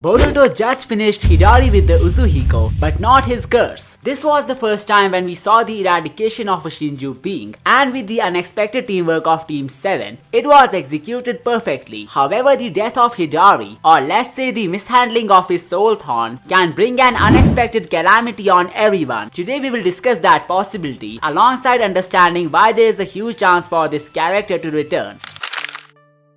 Boruto just finished Hidari with the Uzuhiko, but not his curse. This was the first time when we saw the eradication of a Shinju being, and with the unexpected teamwork of Team 7, it was executed perfectly. However, the death of Hidari, or let's say the mishandling of his soul thorn, can bring an unexpected calamity on everyone. Today we will discuss that possibility, alongside understanding why there is a huge chance for this character to return.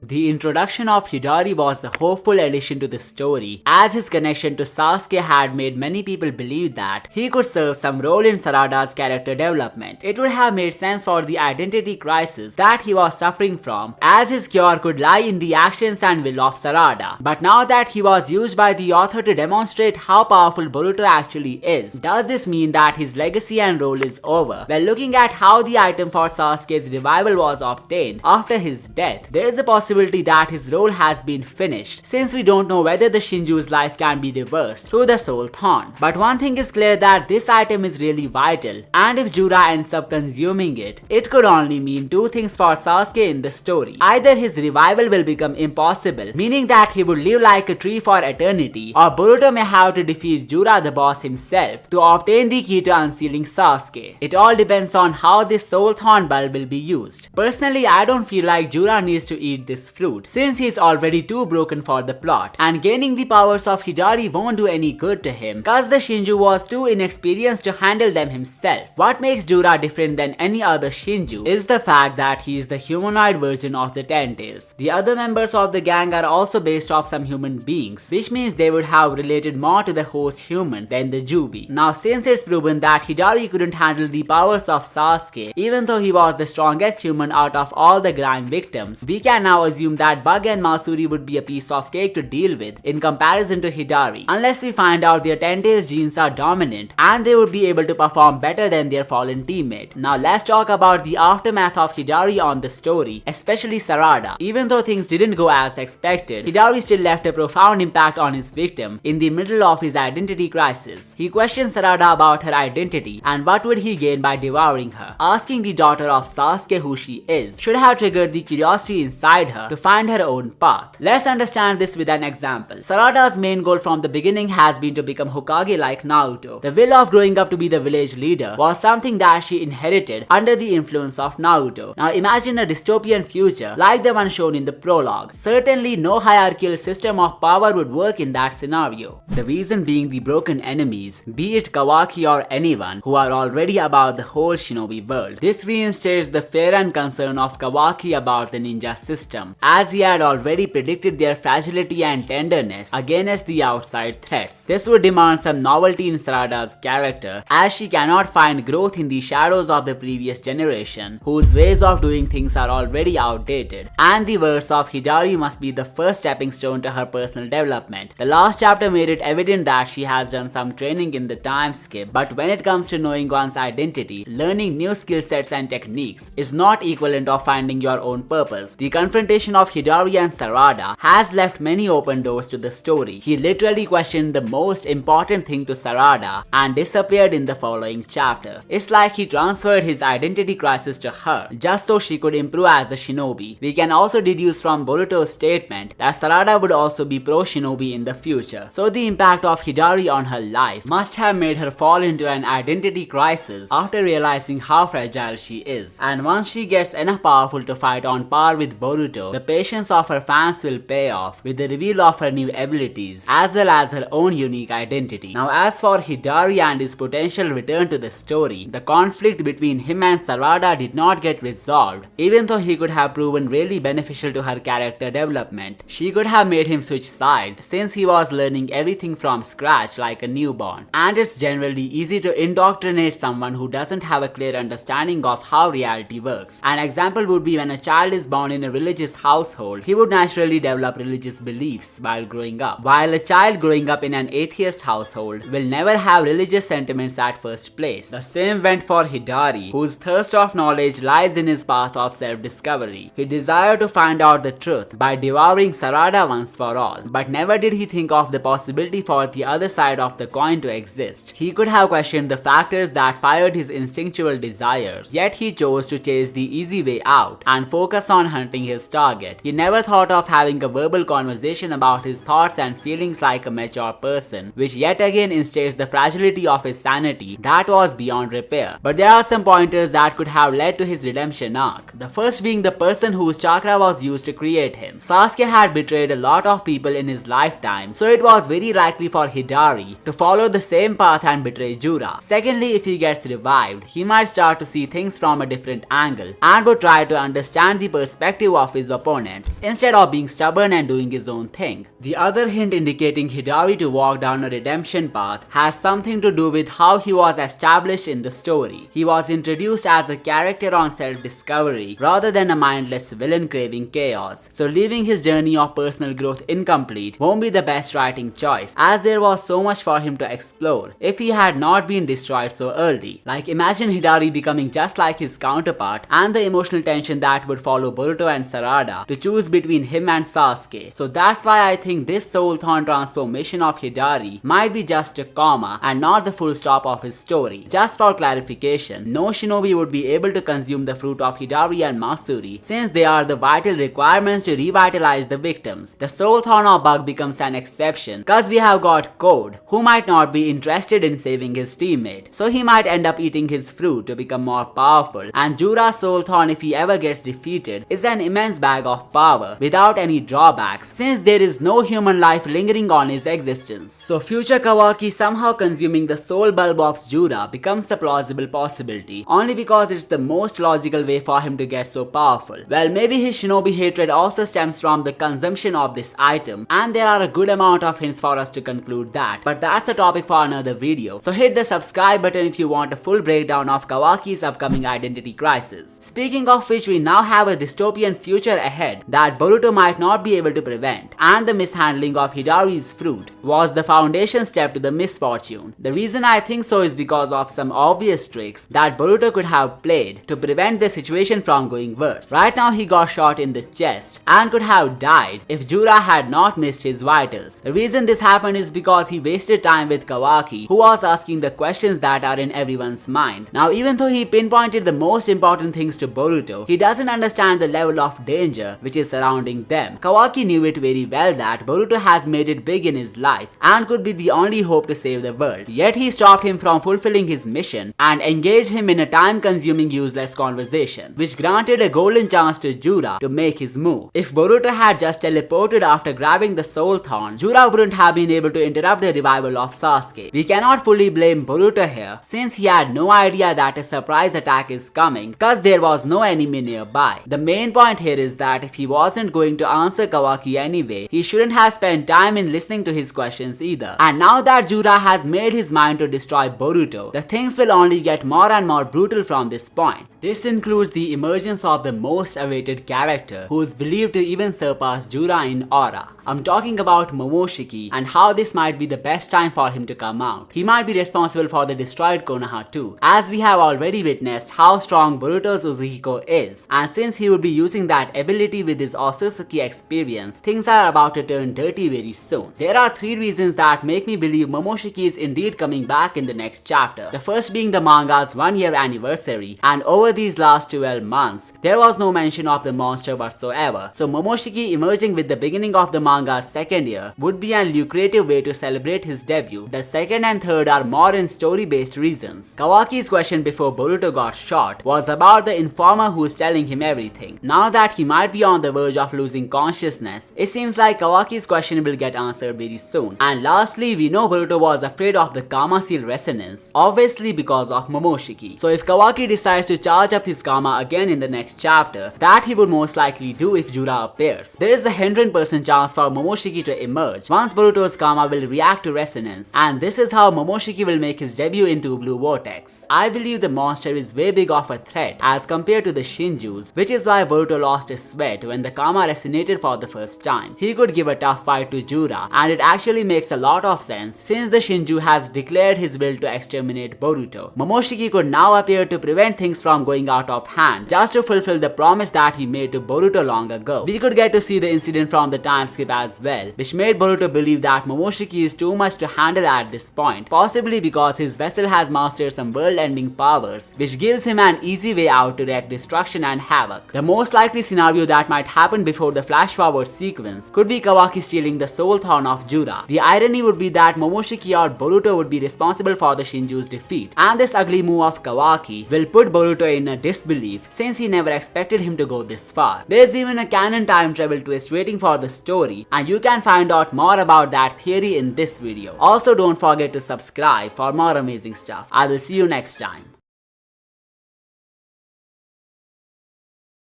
The introduction of Hidari was a hopeful addition to the story, as his connection to Sasuke had made many people believe that he could serve some role in Sarada's character development. It would have made sense for the identity crisis that he was suffering from, as his cure could lie in the actions and will of Sarada. But now that he was used by the author to demonstrate how powerful Boruto actually is, does this mean that his legacy and role is over? Well, looking at how the item for Sasuke's revival was obtained after his death, there is a possibility that his role has been finished, since we don't know whether the Shinju's life can be reversed through the soul thorn. But one thing is clear, that this item is really vital, and if Jura ends up consuming it, it could only mean two things for Sasuke in the story. Either his revival will become impossible, meaning that he would live like a tree for eternity, or Boruto may have to defeat Jura the boss himself to obtain the key to unsealing Sasuke. It all depends on how this soul thorn bulb will be used. Personally, I don't feel like Jura needs to eat this fruit, since he's already too broken for the plot, and gaining the powers of Hidari won't do any good to him, cause the Shinju was too inexperienced to handle them himself. What makes Jura different than any other Shinju is the fact that he is the humanoid version of the Ten Tails. The other members of the gang are also based off some human beings, which means they would have related more to the host human than the Jubi. Now, since it's proven that Hidari couldn't handle the powers of Sasuke, even though he was the strongest human out of all the grime victims, we can now assume that Bug and Masuri would be a piece of cake to deal with in comparison to Hidari, unless we find out their Ten Tails genes are dominant and they would be able to perform better than their fallen teammate. Now let's talk about the aftermath of Hidari on the story, especially Sarada. Even though things didn't go as expected, Hidari still left a profound impact on his victim in the middle of his identity crisis. He questioned Sarada about her identity and what would he gain by devouring her. Asking the daughter of Sasuke who she is should have triggered the curiosity inside her to find her own path. Let's understand this with an example. Sarada's main goal from the beginning has been to become Hokage like Naruto. The will of growing up to be the village leader was something that she inherited under the influence of Naruto. Now imagine a dystopian future like the one shown in the prologue. Certainly no hierarchical system of power would work in that scenario. The reason being the broken enemies, be it Kawaki or anyone, who are already about the whole shinobi world. This reinstates the fear and concern of Kawaki about the ninja system, as he had already predicted their fragility and tenderness against the outside threats. This would demand some novelty in Sarada's character, as she cannot find growth in the shadows of the previous generation, whose ways of doing things are already outdated, and the words of Hidari must be the first stepping stone to her personal development. The last chapter made it evident that she has done some training in the time skip, but when it comes to knowing one's identity, learning new skill sets and techniques is not equivalent of finding your own purpose. The confrontation of Hidari and Sarada has left many open doors to the story. He literally questioned the most important thing to Sarada and disappeared in the following chapter. It's like he transferred his identity crisis to her, just so she could improve as a shinobi. We can also deduce from Boruto's statement that Sarada would also be pro-shinobi in the future. So the impact of Hidari on her life must have made her fall into an identity crisis after realizing how fragile she is. And once she gets enough powerful to fight on par with Boruto, the patience of her fans will pay off with the reveal of her new abilities, as well as her own unique identity. Now as for Hidari and his potential return to the story, the conflict between him and Sarada did not get resolved, even though he could have proven really beneficial to her character development. She could have made him switch sides, since he was learning everything from scratch like a newborn, and it's generally easy to indoctrinate someone who doesn't have a clear understanding of how reality works. An example would be when a child is born in a religious household, he would naturally develop religious beliefs while growing up, while a child growing up in an atheist household will never have religious sentiments at first place. The same went for Hidari, whose thirst of knowledge lies in his path of self-discovery. He desired to find out the truth by devouring Sarada once for all, but never did he think of the possibility for the other side of the coin to exist. He could have questioned the factors that fired his instinctual desires, yet he chose to chase the easy way out and focus on hunting his target. He never thought of having a verbal conversation about his thoughts and feelings like a mature person, which yet again instates the fragility of his sanity that was beyond repair. But there are some pointers that could have led to his redemption arc. The first being the person whose chakra was used to create him. Sasuke had betrayed a lot of people in his lifetime, so it was very likely for Hidari to follow the same path and betray Jura. Secondly, if he gets revived, he might start to see things from a different angle and would try to understand the perspective of his opponents instead of being stubborn and doing his own thing. The other hint indicating Hidari to walk down a redemption path has something to do with how he was established in the story. He was introduced as a character on self-discovery rather than a mindless villain craving chaos, so leaving his journey of personal growth incomplete won't be the best writing choice, as there was so much for him to explore if he had not been destroyed so early. Like, imagine Hidari becoming just like his counterpart and the emotional tension that would follow Boruto and Sarada to choose between him and Sasuke. So that's why I think this soul thorn transformation of Hidari might be just a comma and not the full stop of his story. Just for clarification, no shinobi would be able to consume the fruit of Hidari and Matsuri since they are the vital requirements to revitalize the victims. The soul thorn or bug becomes an exception cause we have got Code, who might not be interested in saving his teammate, so he might end up eating his fruit to become more powerful, and Jura's soul thorn, if he ever gets defeated, is an immense bag of power without any drawbacks since there is no human life lingering on his existence. So future Kawaki somehow consuming the soul bulb of Jura becomes a plausible possibility only because it's the most logical way for him to get so powerful. Well, maybe his shinobi hatred also stems from the consumption of this item, and there are a good amount of hints for us to conclude that, but that's a topic for another video. So hit the subscribe button if you want a full breakdown of Kawaki's upcoming identity crisis. Speaking of which, we now have a dystopian future ahead that Boruto might not be able to prevent, and the mishandling of Hidari's fruit was the foundation step to the misfortune. The reason I think so is because of some obvious tricks that Boruto could have played to prevent the situation from going worse. Right now he got shot in the chest and could have died if Jura had not missed his vitals. The reason this happened is because he wasted time with Kawaki, who was asking the questions that are in everyone's mind. Now, even though he pinpointed the most important things to Boruto, he doesn't understand the level of danger which is surrounding them. Kawaki knew it very well that Boruto has made it big in his life and could be the only hope to save the world. Yet he stopped him from fulfilling his mission and engaged him in a time-consuming useless conversation, which granted a golden chance to Jura to make his move. If Boruto had just teleported after grabbing the soul thorn, Jura wouldn't have been able to interrupt the revival of Sasuke. We cannot fully blame Boruto here since he had no idea that a surprise attack is coming cause there was no enemy nearby. The main point here is that if he wasn't going to answer Kawaki anyway, he shouldn't have spent time in listening to his questions either. And now that Jura has made his mind to destroy Boruto, the things will only get more and more brutal from this point. This includes the emergence of the most awaited character who is believed to even surpass Jura in aura. I'm talking about Momoshiki and how this might be the best time for him to come out. He might be responsible for the destroyed Konoha too, as we have already witnessed how strong Boruto's Uzuhiko is, and since he will be using that ability with his Otsutsuki experience, things are about to turn dirty very soon. There are 3 reasons that make me believe Momoshiki is indeed coming back in the next chapter. The first being the manga's 1-year anniversary, and over these last 12 months, there was no mention of the monster whatsoever, so Momoshiki emerging with the beginning of the manga's 2nd year would be a lucrative way to celebrate his debut. The second and third are more in story-based reasons. Kawaki's question before Boruto got shot was about the informer who is telling him everything. Now that he might be on the verge of losing consciousness, it seems like Kawaki's question will get answered very soon. And lastly, we know Boruto was afraid of the Karma Seal resonance, obviously because of Momoshiki. So if Kawaki decides to charge up his karma again in the next chapter, that he would most likely do if Jura appears, there is a 100% chance for Momoshiki to emerge once Boruto's karma will react to resonance, and this is how Momoshiki will make his debut into Blue Vortex. I believe the monster is way big of a threat as compared to the Shinju's, which is why Boruto lost his sweat when the karma resonated for the first time. He could give a tough fight to Jura, and it actually makes a lot of sense since the Shinju has declared his will to exterminate Boruto. Momoshiki could now appear to prevent things from going out of hand just to fulfill the promise that he made to Boruto long ago. We could get to see the incident from the time skip as well, which made Boruto believe that Momoshiki is too much to handle at this point, possibly because his vessel has mastered some world-ending powers, which gives him an easy way out to wreak destruction and havoc. The most likely scenario that might happen before the flash-forward sequence could be Kawaki stealing the soul thorn of Jura. The irony would be that Momoshiki or Boruto would be responsible for the Shinju's defeat, and this ugly move of Kawaki will put Boruto in a disbelief since he never expected him to go this far. There's even a canon time travel twist waiting for the story, and you can find out more about that theory in this video. Also, don't forget to subscribe for more amazing stuff. I will see you next time.